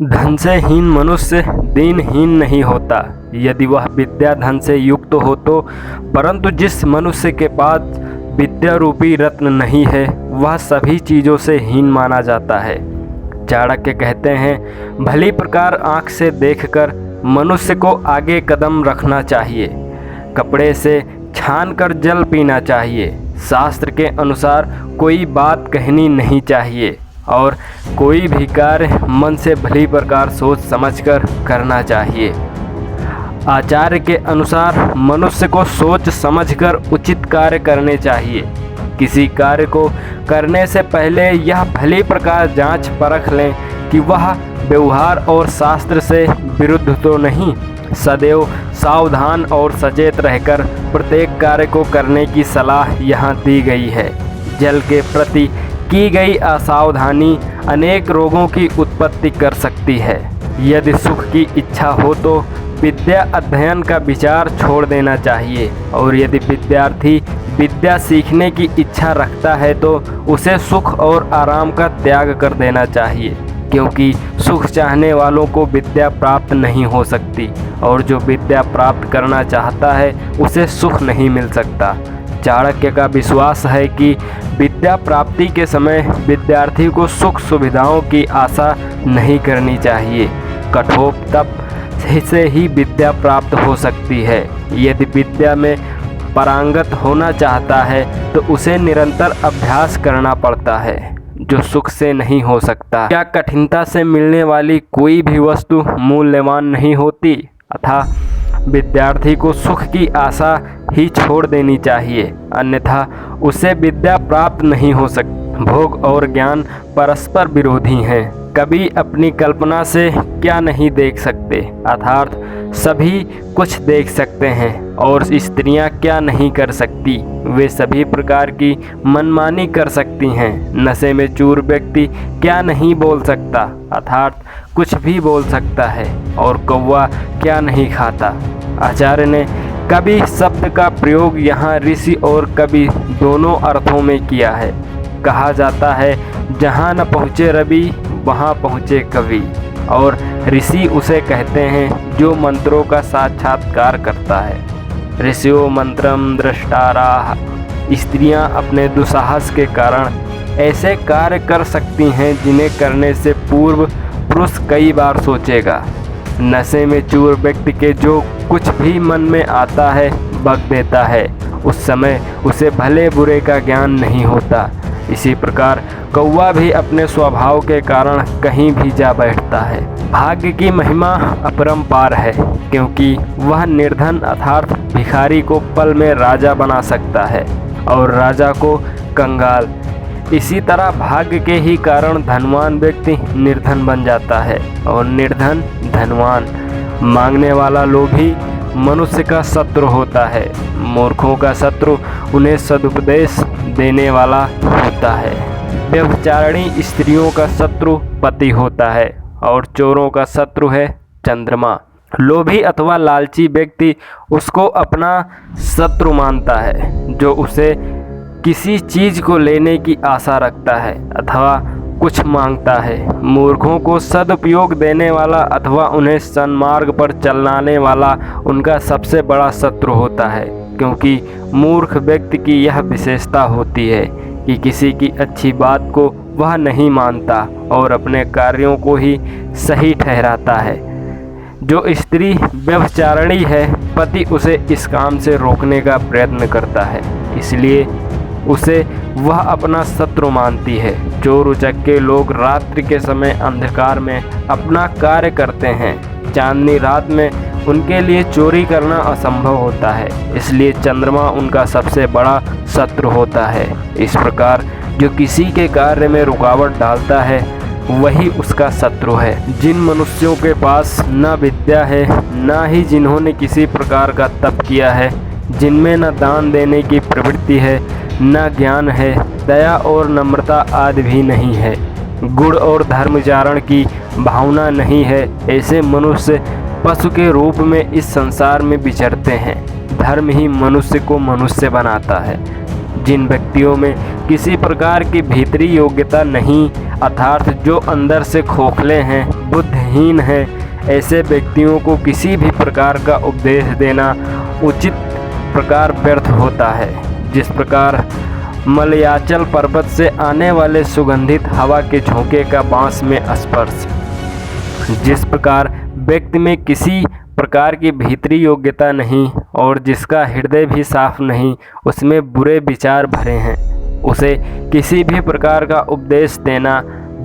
धन से हीन मनुष्य दीनहीन नहीं होता यदि वह विद्या धन से युक्त हो तो, परंतु जिस मनुष्य के पास विद्या रूपी रत्न नहीं है वह सभी चीज़ों से हीन माना जाता है। चाणक्य कहते हैं, भली प्रकार आँख से देखकर मनुष्य को आगे कदम रखना चाहिए, कपड़े से छान कर जल पीना चाहिए, शास्त्र के अनुसार कोई बात कहनी नहीं चाहिए और कोई भी कार्य मन से भली प्रकार सोच समझकर करना चाहिए। आचार्य के अनुसार मनुष्य को सोच समझकर उचित कार्य करने चाहिए। किसी कार्य को करने से पहले यह भली प्रकार जांच परख लें कि वह व्यवहार और शास्त्र से विरुद्ध तो नहीं। सदैव सावधान और सचेत रहकर प्रत्येक कार्य को करने की सलाह यहाँ दी गई है। जल के प्रति की गई असावधानी अनेक रोगों की उत्पत्ति कर सकती है। यदि सुख की इच्छा हो तो विद्या अध्ययन का विचार छोड़ देना चाहिए और यदि विद्यार्थी विद्या सीखने की इच्छा रखता है तो उसे सुख और आराम का त्याग कर देना चाहिए, क्योंकि सुख चाहने वालों को विद्या प्राप्त नहीं हो सकती और जो विद्या प्राप्त करना चाहता है उसे सुख नहीं मिल सकता। चाणक्य का विश्वास है कि विद्या प्राप्ति के समय विद्यार्थी को सुख सुविधाओं की आशा नहीं करनी चाहिए। कठोर तप से ही विद्या प्राप्त हो सकती है। यदि विद्या में पारंगत होना चाहता है तो उसे निरंतर अभ्यास करना पड़ता है, जो सुख से नहीं हो सकता। क्या कठिनता से मिलने वाली कोई भी वस्तु मूल्यवान नहीं होती? अतः विद्यार्थी को सुख की आशा ही छोड़ देनी चाहिए, अन्यथा उसे विद्या प्राप्त नहीं हो सकती। भोग और ज्ञान परस्पर विरोधी हैं। कभी अपनी कल्पना से क्या नहीं देख सकते, अर्थात सभी कुछ देख सकते हैं। और स्त्रियां क्या नहीं कर सकती, वे सभी प्रकार की मनमानी कर सकती हैं। नशे में चूर व्यक्ति क्या नहीं बोल सकता, अर्थात कुछ भी बोल सकता है। और कौवा क्या नहीं खाता। आचार्य ने कभी शब्द का प्रयोग यहाँ ऋषि और कवि दोनों अर्थों में किया है। कहा जाता है, जहाँ न पहुँचे रवि वहाँ पहुँचे कवि। और ऋषि उसे कहते हैं जो मंत्रों का साक्षात्कार करता है। ऋषियों मंत्रम दृष्टाराः। स्त्रियां अपने दुस्साहस के कारण ऐसे कार्य कर सकती हैं जिन्हें करने से पूर्व पुरुष कई बार सोचेगा। नशे में चूर व्यक्ति के जो कुछ भी मन में आता है बक देता है, उस समय उसे भले बुरे का ज्ञान नहीं होता। इसी प्रकार कौवा भी अपने स्वभाव के कारण कहीं भी जा बैठता है। भाग्य की महिमा अपरंपार है, क्योंकि वह निर्धन अर्थात भिखारी को पल में राजा बना सकता है और राजा को कंगाल। इसी तरह भाग्य के ही कारण धनवान व्यक्ति निर्धन बन जाता है और निर्धन धनवान। मांगने वाला लोभी मनुष्य का शत्रु होता है। मूर्खों का शत्रु उन्हें सदुपदेश देने वाला होता है। व्यभिचारिणी स्त्रियों का शत्रु पति होता है और चोरों का शत्रु है चंद्रमा। लोभी अथवा लालची व्यक्ति उसको अपना शत्रु मानता है, जो उसे किसी चीज़ को लेने की आशा रखता है अथवा कुछ मांगता है। मूर्खों को सदुपयोग देने वाला अथवा उन्हें सन्मार्ग पर चलाने वाला उनका सबसे बड़ा शत्रु होता है, क्योंकि मूर्ख व्यक्ति की यह विशेषता होती है कि किसी की अच्छी बात को वह नहीं मानता और अपने कार्यों को ही सही ठहराता है। जो स्त्री व्यभिचारिणी है, पति उसे इस काम से रोकने का प्रयत्न करता है, इसलिए उसे वह अपना शत्रु मानती है। चोर उचक्के लोग रात्रि के समय अंधकार में अपना कार्य करते हैं। चांदनी रात में उनके लिए चोरी करना असंभव होता है, इसलिए चंद्रमा उनका सबसे बड़ा शत्रु होता है। इस प्रकार जो किसी के कार्य में रुकावट डालता है वही उसका शत्रु है। जिन मनुष्यों के पास न विद्या है, न ही जिन्होंने किसी प्रकार का तप किया है, जिनमें न दान देने की प्रवृत्ति है, न ज्ञान है, दया और नम्रता आदि भी नहीं है, गुण और धर्मचारण की भावना नहीं है, ऐसे मनुष्य पशु के रूप में इस संसार में विचरते हैं। धर्म ही मनुष्य को मनुष्य बनाता है। जिन व्यक्तियों में किसी प्रकार की भीतरी योग्यता नहीं, अर्थात जो अंदर से खोखले हैं, बुद्धिहीन हैं, ऐसे व्यक्तियों को किसी भी प्रकार का उपदेश देना उचित प्रकार व्यर्थ होता है। जिस प्रकार मलयाचल पर्वत से आने वाले सुगंधित हवा के झोंके का बांस में स्पर्श, जिस प्रकार व्यक्ति में किसी प्रकार की भीतरी योग्यता नहीं और जिसका हृदय भी साफ नहीं, उसमें बुरे विचार भरे हैं, उसे किसी भी प्रकार का उपदेश देना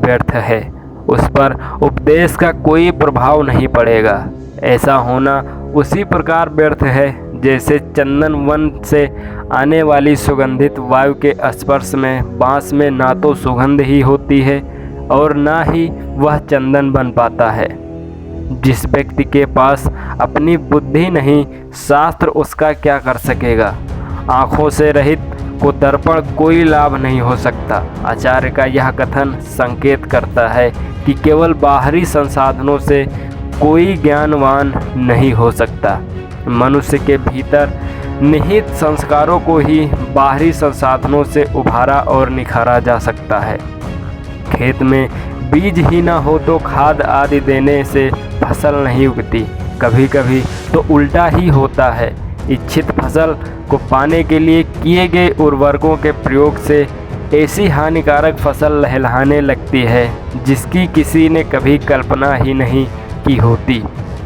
व्यर्थ है, उस पर उपदेश का कोई प्रभाव नहीं पड़ेगा। ऐसा होना उसी प्रकार व्यर्थ है जैसे चंदन वन से आने वाली सुगंधित वायु के स्पर्श में बांस में ना तो सुगंध ही होती है और ना ही वह चंदन बन पाता है। जिस व्यक्ति के पास अपनी बुद्धि नहीं, शास्त्र उसका क्या कर सकेगा। आँखों से रहित को दर्पण कोई लाभ नहीं हो सकता। आचार्य का यह कथन संकेत करता है कि केवल बाहरी संसाधनों से कोई ज्ञानवान नहीं हो सकता। मनुष्य के भीतर निहित संस्कारों को ही बाहरी संसाधनों से उभारा और निखारा जा सकता है। खेत में बीज ही ना हो तो खाद आदि देने से फसल नहीं उगती, कभी कभी तो उल्टा ही होता है। इच्छित फसल को पाने के लिए किए गए उर्वरकों के प्रयोग से ऐसी हानिकारक फसल लहलहाने लगती है जिसकी किसी ने कभी कल्पना ही नहीं की होती।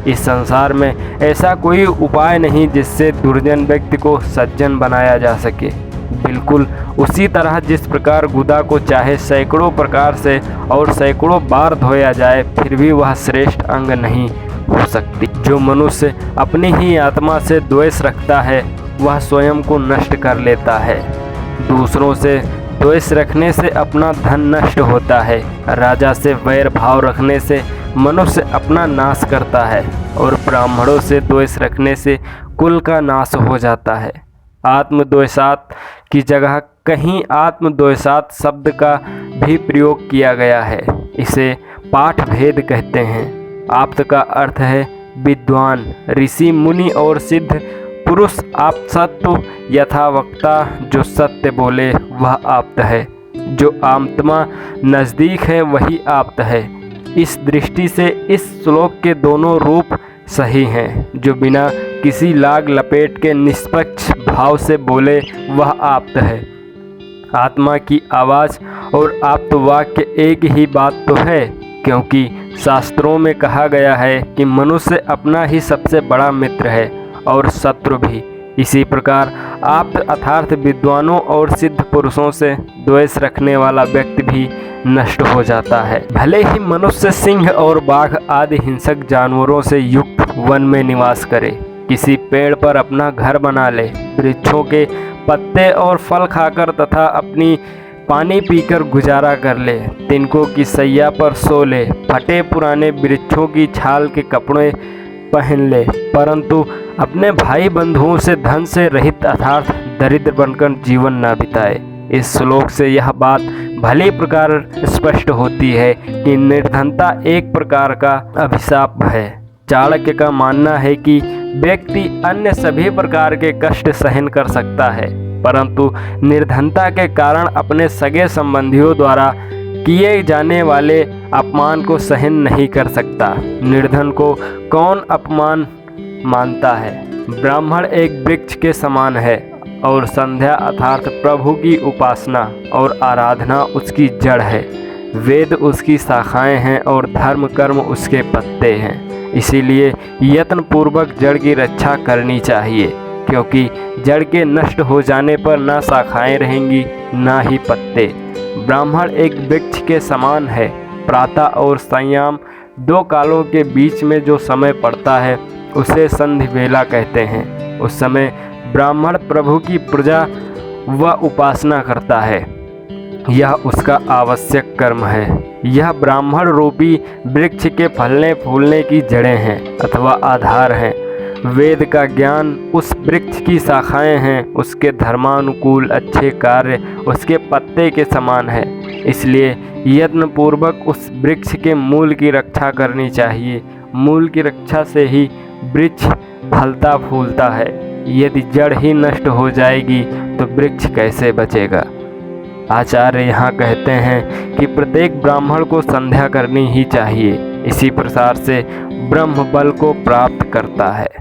इस संसार में ऐसा कोई उपाय नहीं जिससे दुर्जन व्यक्ति को सज्जन बनाया जा सके। बिल्कुल उसी तरह जिस प्रकार गुदा को चाहे सैकड़ों प्रकार से और सैकड़ों बार धोया जाए फिर भी वह श्रेष्ठ अंग नहीं हो सकती। जो मनुष्य अपनी ही आत्मा से द्वेष रखता है वह स्वयं को नष्ट कर लेता है। दूसरों से द्वेष रखने से अपना धन नष्ट होता है। राजा से वैर भाव रखने से मनुष्य अपना नाश करता है और ब्राह्मणों से द्वेष रखने से कुल का नाश हो जाता है। आत्मद्वेषात की जगह कहीं आत्मद्वेषात शब्द का भी प्रयोग किया गया है। इसे पाठ भेद कहते हैं। आप्त का अर्थ है विद्वान, ऋषि, मुनि और सिद्ध पुरुष। आप्तसत्व यथावक्ता, जो सत्य बोले वह आप्त है। जो आत्मा नज़दीक है वही आप्त है। इस दृष्टि से इस श्लोक के दोनों रूप सही हैं। जो बिना किसी लाग लपेट के निष्पक्ष भाव से बोले वह आप्त है। आत्मा की आवाज़ और आप्त वाक्य एक ही बात तो है, क्योंकि शास्त्रों में कहा गया है कि मनुष्य अपना ही सबसे बड़ा मित्र है और शत्रु भी। इसी प्रकार आप्त अर्थात विद्वानों और सिद्ध पुरुषों से द्वेष रखने वाला व्यक्ति भी नष्ट हो जाता है। भले ही मनुष्य सिंह और बाघ आदि हिंसक जानवरों से युक्त वन में निवास करे, किसी पेड़ पर अपना घर बना ले, वृक्षों के पत्ते और फल खाकर तथा अपनी पानी पीकर गुजारा कर ले, तिनकों की सैया पर सो ले, फटे पुराने वृक्षों की छाल के कपड़े पहन ले, परंतु अपने भाई बंधुओं से धन से रहित अर्थात दरिद्र बनकर जीवन न बिताए। इस श्लोक से यह बात भली प्रकार स्पष्ट होती है कि निर्धनता एक प्रकार का अभिशाप है। चाणक्य का मानना है कि व्यक्ति अन्य सभी प्रकार के कष्ट सहन कर सकता है, परंतु निर्धनता के कारण अपने सगे संबंधियों द्वारा किए जाने वाले अपमान को सहन नहीं कर सकता। निर्धन को कौन अपमान मानता है? ब्राह्मण एक वृक्ष के समान है और संध्या अर्थात प्रभु की उपासना और आराधना उसकी जड़ है। वेद उसकी शाखाएं हैं और धर्म कर्म उसके पत्ते हैं। इसीलिए यत्न पूर्वक जड़ की रक्षा करनी चाहिए, क्योंकि जड़ के नष्ट हो जाने पर न शाखाएं रहेंगी न ही पत्ते। ब्राह्मण एक वृक्ष के समान है। प्रातः और संयाम दो कालों के बीच में जो समय पड़ता है उसे संधि वेला कहते हैं। उस समय ब्राह्मण प्रभु की पूजा व उपासना करता है। यह उसका आवश्यक कर्म है। यह ब्राह्मण रूपी वृक्ष के फलने फूलने की जड़ें हैं अथवा आधार हैं। वेद का ज्ञान उस वृक्ष की शाखाएं हैं। उसके धर्मानुकूल अच्छे कार्य उसके पत्ते के समान है। इसलिए यत्न पूर्वक उस वृक्ष के मूल की रक्षा करनी चाहिए। मूल की रक्षा से ही वृक्ष फलता फूलता है। यदि जड़ ही नष्ट हो जाएगी तो वृक्ष कैसे बचेगा। आचार्य यहाँ कहते हैं कि प्रत्येक ब्राह्मण को संध्या करनी ही चाहिए, इसी प्रकार से ब्रह्म बल को प्राप्त करता है।